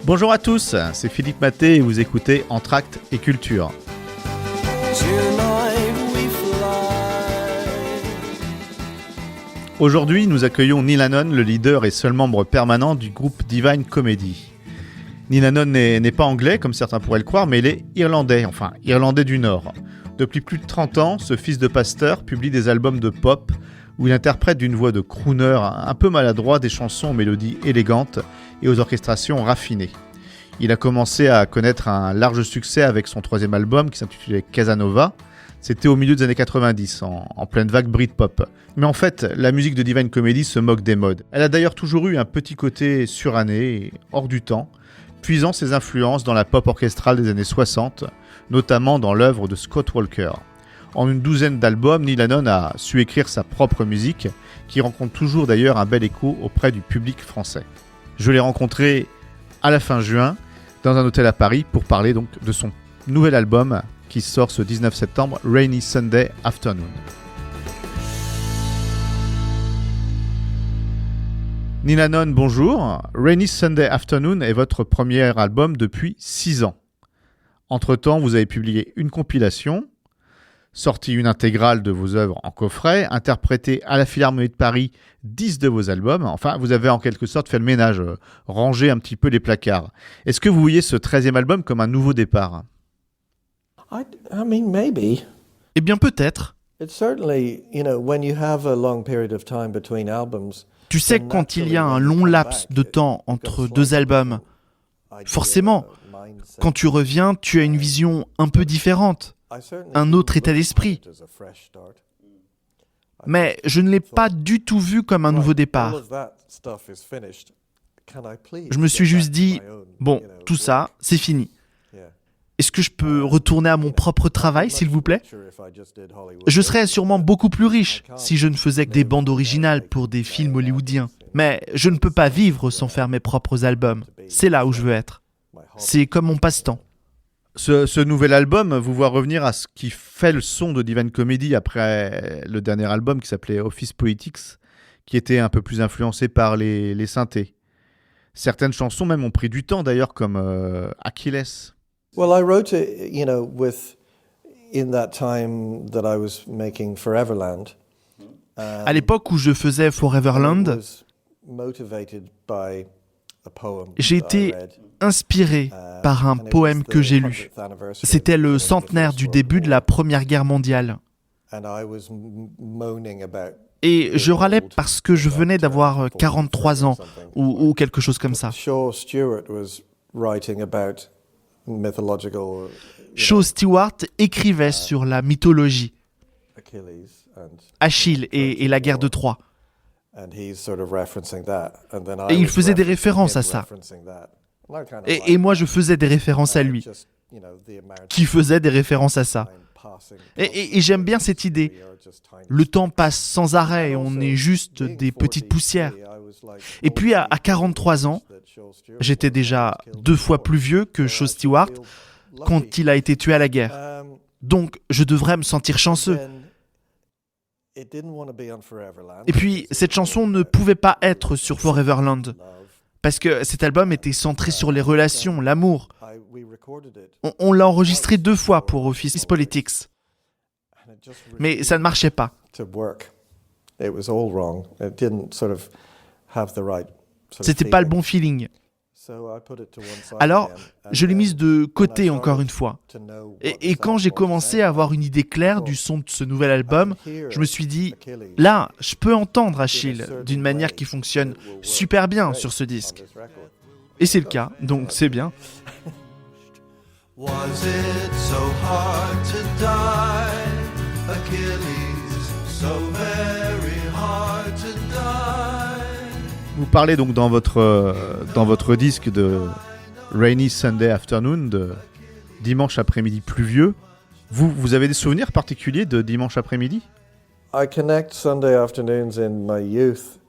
Bonjour à tous, c'est Philippe Maté et vous écoutez Entracte et Culture. Aujourd'hui, nous accueillons Neil Hannon, le leader et seul membre permanent du groupe Divine Comedy. Neil Hannon n'est pas anglais, comme certains pourraient le croire, mais il est irlandais, enfin irlandais du Nord. Depuis plus de 30 ans, ce fils de pasteur publie des albums de pop où il interprète d'une voix de crooner un peu maladroit des chansons aux mélodies élégantes et aux orchestrations raffinées. Il a commencé à connaître un large succès avec son troisième album qui s'intitulait Casanova. C'était au milieu des années 90, en pleine vague Britpop. Mais en fait, la musique de Divine Comedy se moque des modes. Elle a d'ailleurs toujours eu un petit côté suranné et hors du temps, puisant ses influences dans la pop orchestrale des années 60, notamment dans l'œuvre de Scott Walker. En une douzaine d'albums, Neil Hannon a su écrire sa propre musique, qui rencontre toujours d'ailleurs un bel écho auprès du public français. Je l'ai rencontré à la fin juin, dans un hôtel à Paris, pour parler donc de son nouvel album qui sort ce 19 septembre, Rainy Sunday Afternoon. Neil Hannon, bonjour. Rainy Sunday Afternoon est votre premier album depuis 6 ans. Entre-temps, vous avez publié une compilation, sorti une intégrale de vos œuvres en coffret, interprété à la Philharmonie de Paris 10 de vos albums. Enfin, vous avez en quelque sorte fait le ménage, rangé un petit peu les placards. Est-ce que vous voyez ce 13e album comme un nouveau départ ? I mean, maybe. Eh bien peut-être. It's certainly, when you have a long period of time between albums. Tu sais, quand il y a un long laps de temps entre deux albums, forcément, quand tu reviens, tu as une vision un peu différente, un autre état d'esprit. Mais je ne l'ai pas du tout vu comme un nouveau départ. Je me suis juste dit, bon, tout ça, c'est fini. Est-ce que je peux retourner à mon propre travail, s'il vous plaît ? Je serais sûrement beaucoup plus riche si je ne faisais que des bandes originales pour des films hollywoodiens. Mais je ne peux pas vivre sans faire mes propres albums. C'est là où je veux être. C'est comme mon passe-temps. Ce nouvel album vous voit revenir à ce qui fait le son de Divine Comedy après le dernier album qui s'appelait Office Politics, qui était un peu plus influencé par les synthés. Certaines chansons même ont pris du temps d'ailleurs, comme Achilles. Well, I wrote it, in that time that I was making Foreverland. À l'époque où je faisais Foreverland, j'ai été inspiré par un poème que j'ai lu. C'était le centenaire du début de la Première Guerre mondiale. Et je râlais parce que je venais d'avoir 43 ans, ou quelque chose comme ça. Shaw Stewart écrivait sur la mythologie, Achille et la guerre de Troie. Et il faisait des références à ça. Et moi, je faisais des références à lui, qui faisait des références à ça. Et j'aime bien cette idée. Le temps passe sans arrêt, on est juste des petites poussières. Et puis à 43 ans, j'étais déjà 2 fois plus vieux que Shaw Stewart quand il a été tué à la guerre. Donc je devrais me sentir chanceux. Et puis cette chanson ne pouvait pas être sur Foreverland, parce que cet album était centré sur les relations, l'amour. On l'a enregistré 2 fois pour Office Politics. Mais ça ne marchait pas. C'était pas le bon feeling. Alors, je l'ai mise de côté encore une fois. Et quand j'ai commencé à avoir une idée claire du son de ce nouvel album, je me suis dit, là, je peux entendre Achille d'une manière qui fonctionne super bien sur ce disque. Et c'est le cas, donc c'est bien. Was it so hard to die, Achilles, so very hard to die? Vous parlez donc dans votre disque de Rainy Sunday Afternoon, de dimanche après-midi pluvieux. Vous avez des souvenirs particuliers de dimanche après-midi ? I connect Sunday afternoons in my youth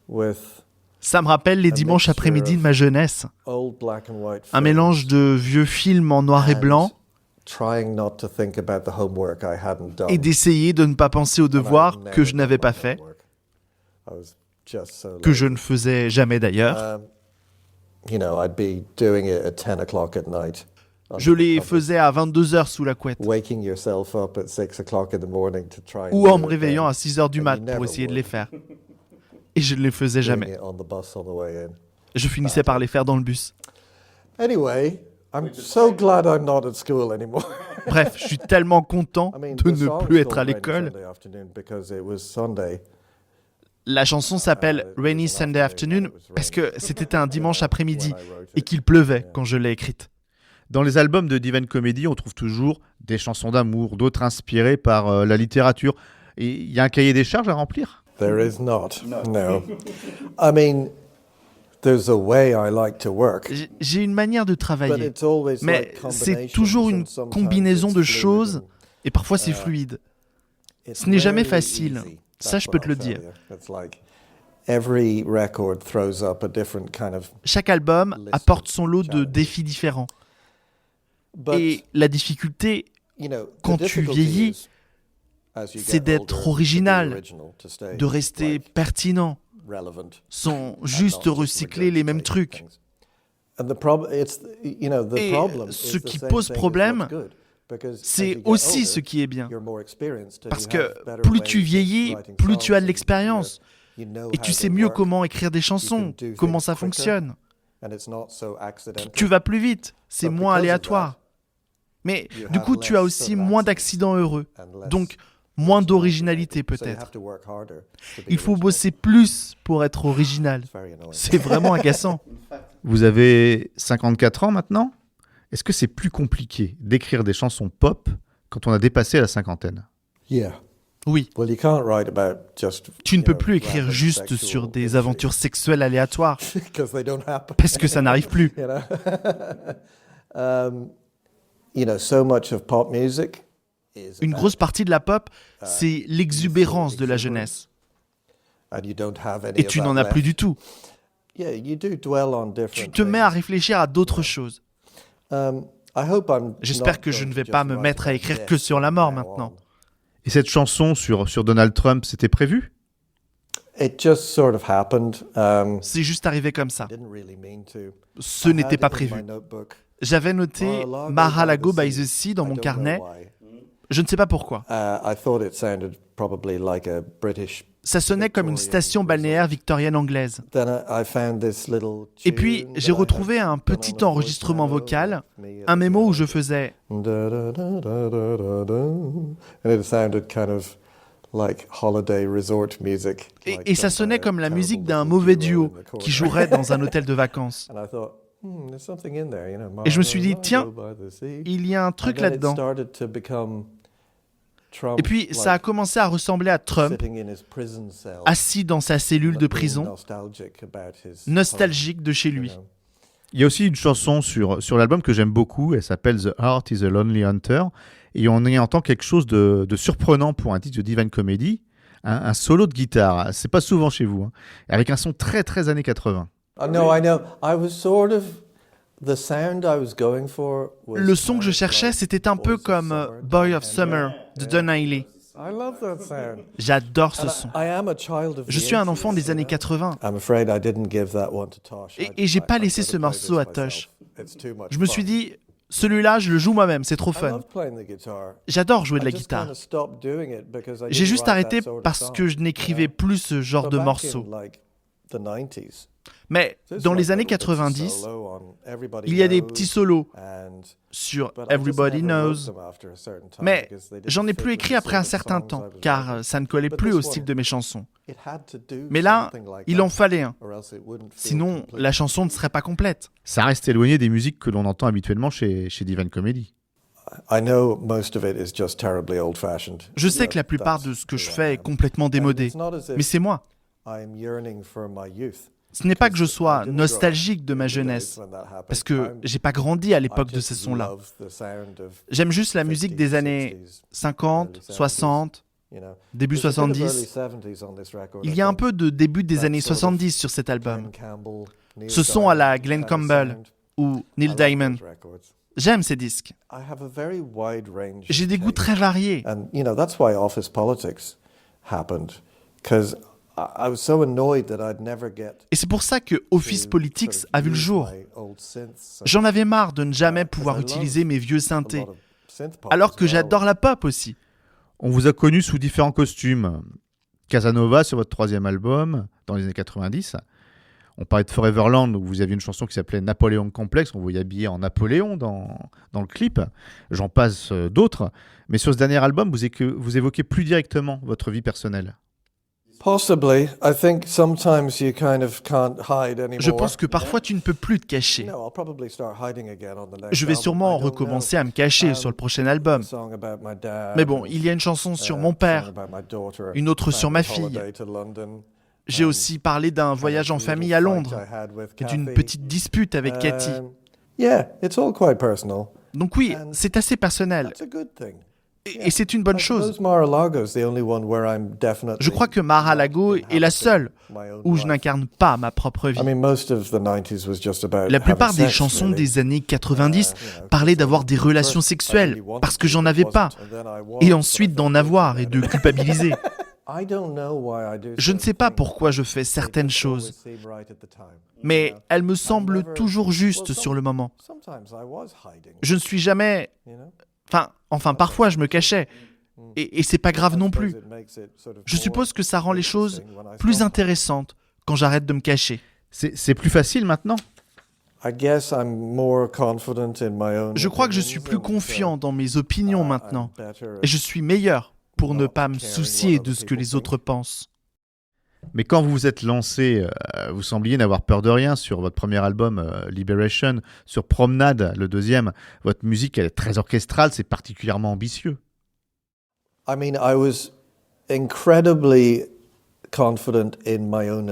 with Ça me rappelle les dimanches après-midi de ma jeunesse. Un mélange de vieux films en noir et blanc et d'essayer de ne pas penser aux devoirs que je n'avais pas faits, que je ne faisais jamais d'ailleurs. I'd be doing it at 10 o'clock at night. Je les faisais à 22h sous la couette. Waking yourself up at 6 o'clock in the morning to try Ou en me réveillant à 6h du mat pour essayer de les faire. Et je ne les faisais jamais. Je finissais par les faire dans le bus. Anyway, I'm so glad I'm not at school anymore. Bref, je suis tellement content de ne plus être à l'école. La chanson s'appelle Rainy Sunday Afternoon parce que c'était un dimanche après-midi et qu'il pleuvait quand je l'ai écrite. Dans les albums de Divine Comedy, on trouve toujours des chansons d'amour, d'autres inspirées par la littérature. Et il y a un cahier des charges à remplir? There is not. No. I mean, there's a way I like to work. J'ai une manière de travailler, mais c'est toujours une combinaison de choses et parfois c'est fluide. Ce n'est jamais facile, ça je peux te le dire. Chaque album apporte son lot de défis différents. Et la difficulté, quand tu vieillis, c'est d'être original, de rester pertinent, sans juste recycler les mêmes trucs. Et ce qui pose problème, c'est aussi ce qui est bien. Parce que plus tu vieillis, plus tu as de l'expérience. Et tu sais mieux comment écrire des chansons, comment ça fonctionne. Tu vas plus vite, c'est moins aléatoire. Mais du coup, tu as aussi moins d'accidents heureux, donc moins d'originalité peut-être. Il faut bosser plus pour être original. C'est vraiment agaçant. Vous avez 54 ans maintenant? Est-ce que c'est plus compliqué d'écrire des chansons pop quand on a dépassé la cinquantaine? Oui. Tu ne peux plus écrire juste sur des aventures sexuelles aléatoires, parce que ça n'arrive plus. Une grosse partie de la pop, c'est l'exubérance de la jeunesse. Et tu n'en as plus du tout. Tu te mets à réfléchir à d'autres choses. J'espère que je ne vais pas me mettre à écrire que sur la mort maintenant. Et cette chanson sur Donald Trump, c'était prévu? C'est juste arrivé comme ça. Ce n'était pas prévu. J'avais noté Mar-a-Lago by the Sea dans mon carnet. Je ne sais pas pourquoi. Ça sonnait comme une station balnéaire victorienne anglaise. Et puis, j'ai retrouvé un petit enregistrement vocal, un mémo où je faisais... Et ça sonnait comme la musique d'un mauvais duo qui jouerait dans un hôtel de vacances. Et je me suis dit, tiens, il y a un truc là-dedans. Et puis, ça a commencé à ressembler à Trump, assis dans sa cellule de prison, nostalgique de chez lui. Il y a aussi une chanson sur l'album que j'aime beaucoup, elle s'appelle The Heart is a Lonely Hunter, et on y entend quelque chose de surprenant pour un titre de Divine Comedy, un solo de guitare. C'est pas souvent chez vous, hein, avec un son très très années 80. Le son que je cherchais, c'était un peu comme Boy of Summer de Don Henley. J'adore ce son. Je suis un enfant des années 80. Et j'ai pas laissé ce morceau à Tosh. Je me suis dit, celui-là, je le joue moi-même, c'est trop fun. J'adore jouer de la guitare. J'ai juste arrêté parce que je n'écrivais plus ce genre de morceaux. Mais dans les années 90, il y a des petits solos sur Everybody Knows. Mais j'en ai plus écrit après un certain temps, car ça ne collait plus au style de mes chansons. Mais là, il en fallait un. Sinon, la chanson ne serait pas complète. Ça reste éloigné des musiques que l'on entend habituellement chez Divine Comedy. Je sais que la plupart de ce que je fais est complètement démodé, mais c'est moi. Ce n'est pas que je sois nostalgique de ma jeunesse, parce que j'ai pas grandi à l'époque de ces sons-là. J'aime juste la musique des années 50, 60, début 70. Il y a un peu de début des années 70 sur cet album. Ce son à la Glenn Campbell ou Neil Diamond. J'aime ces disques. J'ai des goûts très variés. Et c'est pour ça que Office Politics a vu le jour. J'en avais marre de ne jamais pouvoir utiliser mes vieux synthés, alors que j'adore la pop aussi. On vous a connu sous différents costumes. Casanova sur votre 3e album, dans les années 90. On parlait de Foreverland, où vous aviez une chanson qui s'appelait Napoléon Complex. On vous y habillait en Napoléon dans le clip. J'en passe d'autres. Mais sur ce dernier album, vous évoquez plus directement votre vie personnelle. Possibly. I think sometimes you kind of can't hide anymore. Je pense que parfois tu ne peux plus te cacher. Je vais sûrement recommencer à me cacher sur le prochain album. Mais bon, il y a une chanson sur mon père, une autre sur ma fille. J'ai aussi parlé d'un voyage en famille à Londres et d'une petite dispute avec Cathy. Donc oui, c'est assez personnel. Et c'est une bonne chose. Je crois que Mar-a-Lago est la seule où je n'incarne pas ma propre vie. La plupart des chansons des années 90 parlaient d'avoir des relations sexuelles parce que j'en avais pas, et ensuite d'en avoir et de culpabiliser. Je ne sais pas pourquoi je fais certaines choses, mais elles me semblent toujours justes sur le moment. Je ne suis jamais... Enfin, parfois je me cachais, et c'est pas grave non plus. Je suppose que ça rend les choses plus intéressantes quand j'arrête de me cacher. C'est plus facile maintenant ? Je crois que je suis plus confiant dans mes opinions maintenant, et je suis meilleur pour ne pas me soucier de ce que les autres pensent. Mais quand vous vous êtes lancé, vous sembliez n'avoir peur de rien sur votre premier album, Liberation, sur Promenade, le deuxième. Votre musique elle est très orchestrale, c'est particulièrement ambitieux.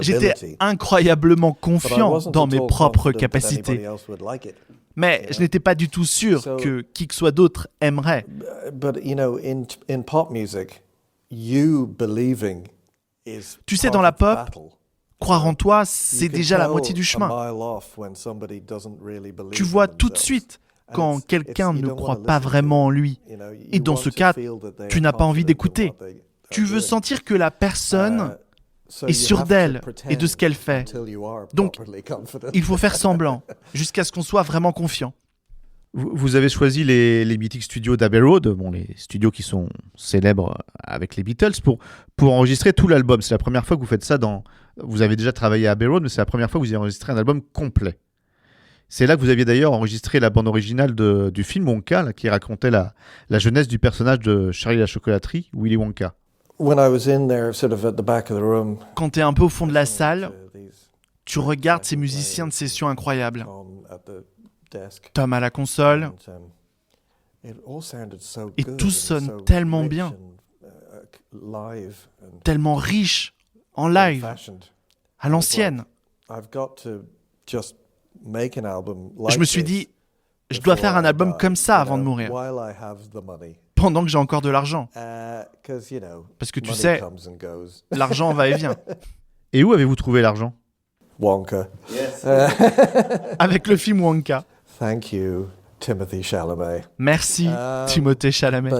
J'étais incroyablement confiant dans mes propres capacités. Mais je n'étais pas du tout sûr que qui que soit d'autre aimerait. Tu sais, dans la pop, croire en toi, c'est déjà la moitié du chemin. Tu vois tout de suite quand quelqu'un ne croit pas vraiment en lui. Et dans ce cas, tu n'as pas envie d'écouter. Tu veux sentir que la personne est sûre d'elle et de ce qu'elle fait. Donc, il faut faire semblant, jusqu'à ce qu'on soit vraiment confiant. Vous avez choisi les mythiques studios d'Abbey Road, les studios qui sont célèbres avec les Beatles, pour enregistrer tout l'album. C'est la première fois que vous faites ça Vous avez déjà travaillé à Abbey Road, mais c'est la première fois que vous avez enregistré un album complet. C'est là que vous aviez d'ailleurs enregistré la bande originale du film Wonka, là, qui racontait la jeunesse du personnage de Charlie la chocolaterie, Willy Wonka. Quand tu es un peu au fond de la salle, tu regardes ces musiciens de session incroyables. Tom à la console, et tout sonne tellement bien, tellement riche en live, à l'ancienne. Je me suis dit, je dois faire un album comme ça avant de mourir, pendant que j'ai encore de l'argent. Parce que tu sais, l'argent va et vient. Et où avez-vous trouvé l'argent ? Wonka. Avec le film Wonka. Thank you, Timothy Chalamet. Merci, Timothée Chalamet.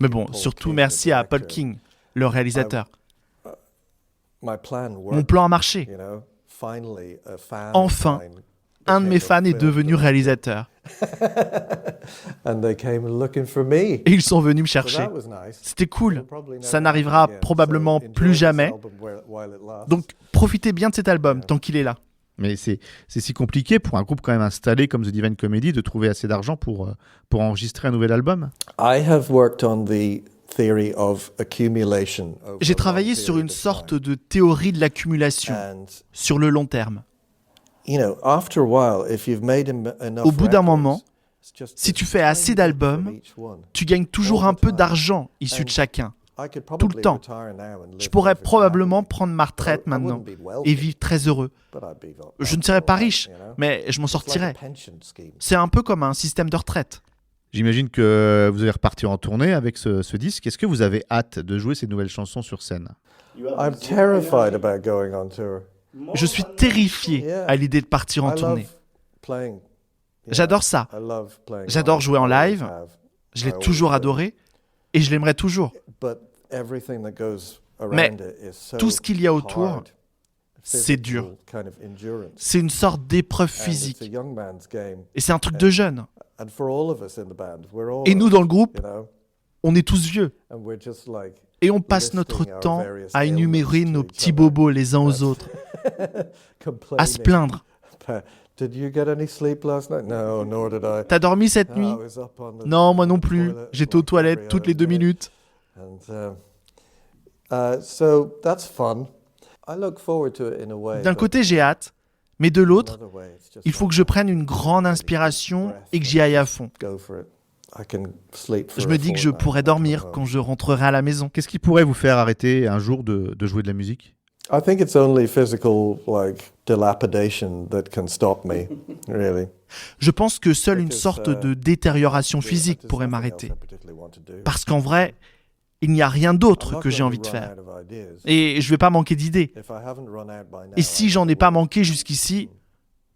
Mais bon, surtout merci à Paul King, le réalisateur. Mon plan a marché. Enfin, un de mes fans est devenu réalisateur. Et ils sont venus me chercher. C'était cool. Ça n'arrivera probablement plus jamais. Donc, profitez bien de cet album tant qu'il est là. Mais c'est si compliqué pour un groupe quand même installé comme The Divine Comedy de trouver assez d'argent pour enregistrer un nouvel album. J'ai travaillé sur une sorte de théorie de l'accumulation sur le long terme. Au bout d'un moment, si tu fais assez d'albums, tu gagnes toujours un peu d'argent issu de chacun. Tout le temps. Je pourrais probablement prendre ma retraite maintenant et vivre très heureux. Je ne serais pas riche, mais je m'en sortirais. C'est un peu comme un système de retraite. J'imagine que vous allez repartir en tournée avec ce disque. Est-ce que vous avez hâte de jouer ces nouvelles chansons sur scène ? Je suis terrifié à l'idée de partir en tournée. J'adore ça. J'adore jouer en live. Je l'ai toujours adoré et je l'aimerais toujours. Mais tout ce qu'il y a autour, c'est dur. C'est une sorte d'épreuve physique. Et c'est un truc de jeune. Et nous, dans le groupe, on est tous vieux. Et on passe notre temps à énumérer nos petits bobos les uns aux autres, à se plaindre. T'as dormi cette nuit? Non, moi non plus. J'étais aux toilettes toutes les 2 minutes. D'un côté, j'ai hâte, mais de l'autre, il faut que je prenne une grande inspiration et que j'y aille à fond. Je me dis que je pourrais dormir quand je rentrerai à la maison. Qu'est-ce qui pourrait vous faire arrêter un jour de jouer de la musique? I think it's only physical, dilapidation that can stop me, really. Je pense que seule une sorte de détérioration physique pourrait m'arrêter. Parce qu'en vrai, il n'y a rien d'autre que j'ai envie de faire. Et je ne vais pas manquer d'idées. Et si j'en ai pas manqué jusqu'ici,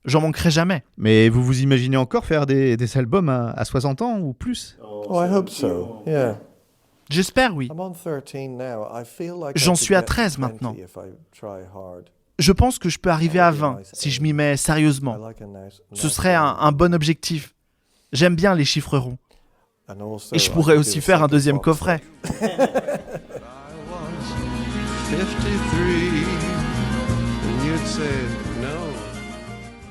j'en manquerai jamais. Mais vous vous imaginez encore faire des albums à 60 ans ou plus? Oh, I hope so, yeah. J'espère, oui. J'en suis à 13 maintenant. Je pense que je peux arriver à 20 si je m'y mets sérieusement. Ce serait un bon objectif. J'aime bien les chiffres ronds. Et je pourrais aussi faire un deuxième coffret.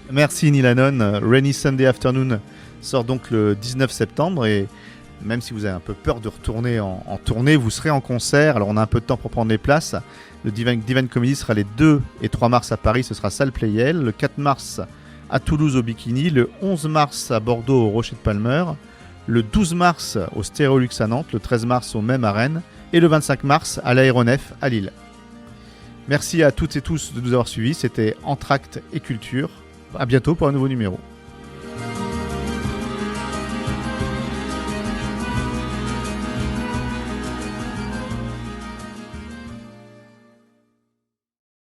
Merci Neil Hannon. Rainy Sunday Afternoon sort donc le 19 septembre et même si vous avez un peu peur de retourner en tournée, vous serez en concert. Alors on a un peu de temps pour prendre les places. Le Divine Comedy sera les 2 et 3 mars à Paris, ce sera salle Playel. Le 4 mars à Toulouse au Bikini. Le 11 mars à Bordeaux au Rocher de Palmer. Le 12 mars au Stéréolux à Nantes. Le 13 mars au même à Rennes. Et le 25 mars à l'Aéronef à Lille. Merci à toutes et tous de nous avoir suivis. C'était Entracte et Culture. À bientôt pour un nouveau numéro.